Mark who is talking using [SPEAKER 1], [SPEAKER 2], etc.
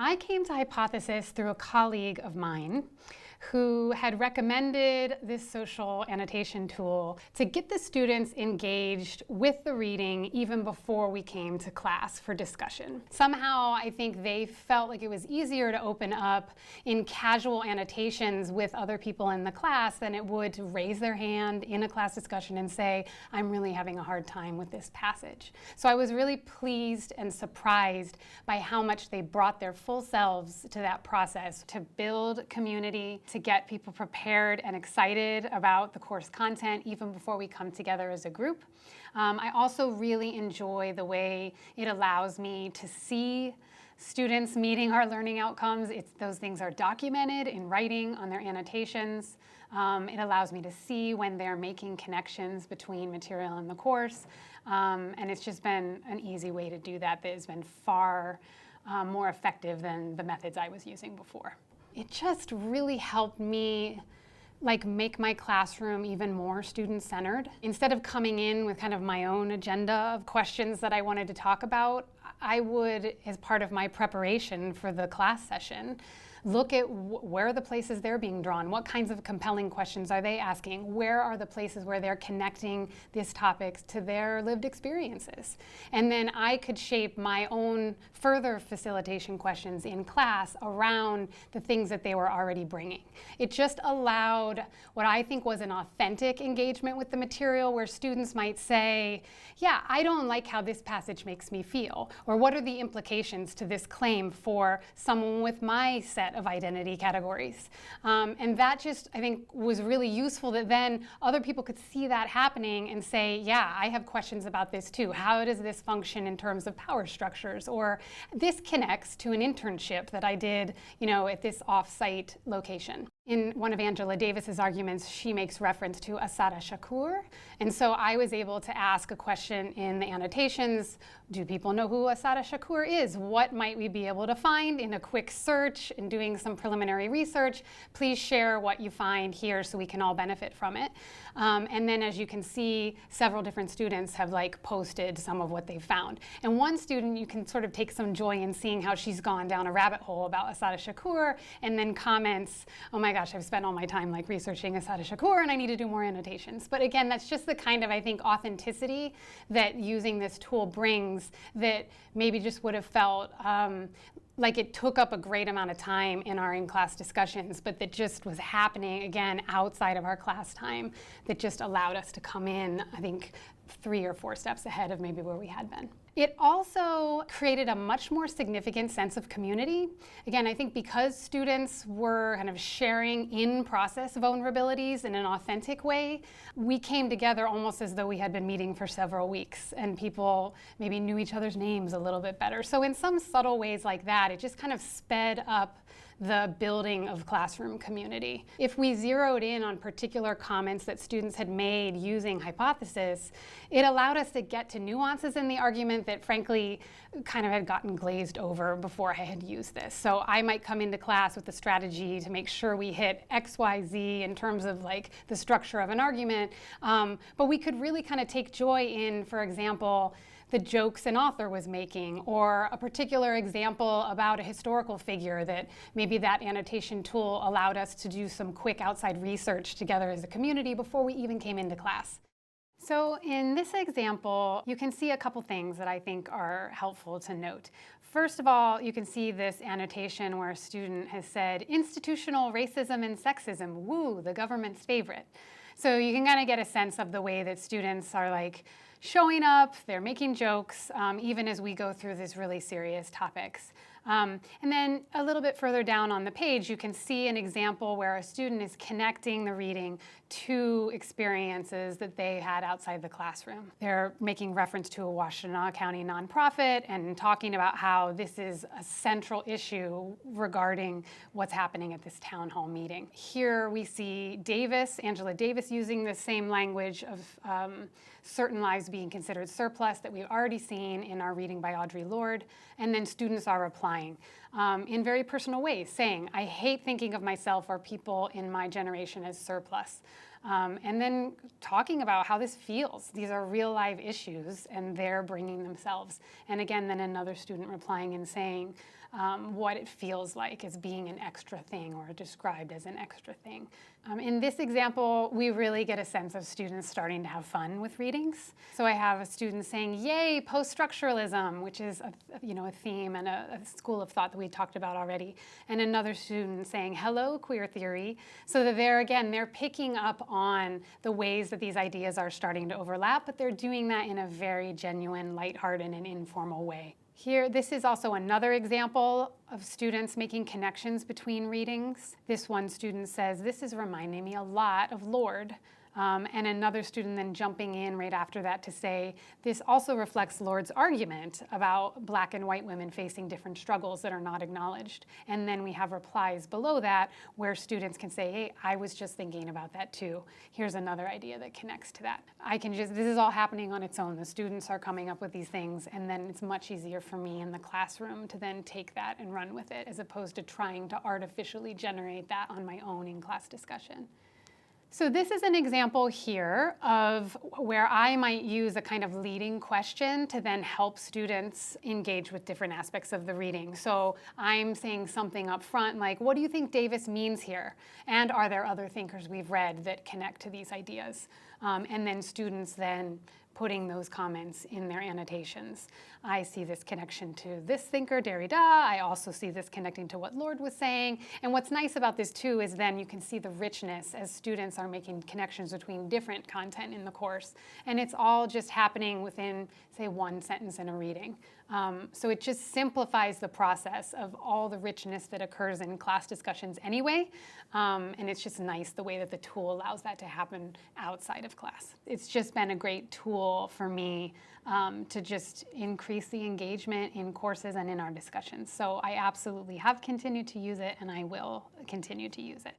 [SPEAKER 1] I came to Hypothesis through a colleague of mine who had recommended this social annotation tool to get the students engaged with the reading even before we came to class for discussion. Somehow I think they felt like it was easier to open up in casual annotations with other people in the class than it would to raise their hand in a class discussion and say, I'm really having a hard time with this passage. So I was really pleased and surprised by how much they brought their full selves to that process to build community, to get people prepared and excited about the course content even before we come together as a group. I also really enjoy the way it allows me to see students meeting our learning outcomes. Those things are documented in writing on their annotations. It allows me to see when they're making connections between material and the course. And it's just been an easy way to do that has been far more effective than the methods I was using before. It just really helped me make my classroom even more student-centered. Instead of coming in with kind of my own agenda of questions that I wanted to talk about, I would, as part of my preparation for the class session, look at where are the places they're being drawn, what kinds of compelling questions are they asking, where are the places where they're connecting this topic to their lived experiences. And then I could shape my own further facilitation questions in class around the things that they were already bringing. It just allowed what I think was an authentic engagement with the material where students might say, yeah, I don't like how this passage makes me feel, or what are the implications to this claim for someone with my set of identity categories. And that just, I think, was really useful that then other people could see that happening and say, yeah, I have questions about this too. How does this function in terms of power structures? Or this connects to an internship that I did, at this off-site location. In one of Angela Davis's arguments, she makes reference to Assata Shakur. And so I was able to ask a question in the annotations. Do people know who Assata Shakur is? What might we be able to find in a quick search and doing some preliminary research? Please share what you find here so we can all benefit from it. And then as you can see, several different students have posted some of what they've found. And one student, you can sort of take some joy in seeing how she's gone down a rabbit hole about Assata Shakur and then comments, oh my gosh, I've spent all my time researching Assata Shakur and I need to do more annotations. But again, that's just the kind of, I think, authenticity that using this tool brings that maybe just would have felt like it took up a great amount of time in our in-class discussions, but that just was happening, again, outside of our class time, that just allowed us to come in, I think, 3 or 4 steps ahead of maybe where we had been. It also created a much more significant sense of community. Again, I think because students were kind of sharing in-process vulnerabilities in an authentic way, we came together almost as though we had been meeting for several weeks and people maybe knew each other's names a little bit better. So in some subtle ways like that, it just kind of sped up the building of classroom community. If we zeroed in on particular comments that students had made using Hypothesis, it allowed us to get to nuances in the argument that frankly kind of had gotten glazed over before I had used this. So I might come into class with a strategy to make sure we hit X, Y, Z in terms of the structure of an argument, but we could really kind of take joy in, for example, the jokes an author was making, or a particular example about a historical figure that maybe that annotation tool allowed us to do some quick outside research together as a community before we even came into class. So in this example, you can see a couple things that I think are helpful to note. First of all, you can see this annotation where a student has said, institutional racism and sexism, woo, the government's favorite. So you can kind of get a sense of the way that students are showing up, they're making jokes, even as we go through these really serious topics. And then a little bit further down on the page, you can see an example where a student is connecting the reading to experiences that they had outside the classroom. They're making reference to a Washtenaw County nonprofit and talking about how this is a central issue regarding what's happening at this town hall meeting. Here we see Angela Davis using the same language of certain lives being considered surplus that we've already seen in our reading by Audre Lorde, and then students are replying. in very personal ways, saying, I hate thinking of myself or people in my generation as surplus. And then talking about how this feels. These are real live issues, and they're bringing themselves. And again, then another student replying and saying what it feels like as being an extra thing or described as an extra thing. In this example, we really get a sense of students starting to have fun with readings. So I have a student saying, yay, post-structuralism, which is a theme and a school of thought that we talked about already. And another student saying, hello, queer theory. So that they're picking up on the ways that these ideas are starting to overlap, but they're doing that in a very genuine, lighthearted, and informal way. Here, this is also another example of students making connections between readings. This one student says, this is reminding me a lot of Lord. And another student then jumping in right after that to say, this also reflects Lord's argument about Black and white women facing different struggles that are not acknowledged. And then we have replies below that where students can say, hey, I was just thinking about that too. Here's another idea that connects to that. This is all happening on its own. The students are coming up with these things, and then it's much easier for me in the classroom to then take that and run with it, as opposed to trying to artificially generate that on my own in class discussion. So this is an example here of where I might use a kind of leading question to then help students engage with different aspects of the reading. So I'm saying something up front like, what do you think Davis means here? And are there other thinkers we've read that connect to these ideas? And then students then putting those comments in their annotations. I see this connection to this thinker, Derrida. I also see this connecting to what Lord was saying. And what's nice about this too is then you can see the richness as students are making connections between different content in the course. And it's all just happening within, say, one sentence in a reading. So it just simplifies the process of all the richness that occurs in class discussions anyway. And it's just nice the way that the tool allows that to happen outside of class. It's just been a great tool for me to just increase the engagement in courses and in our discussions. So I absolutely have continued to use it, and I will continue to use it.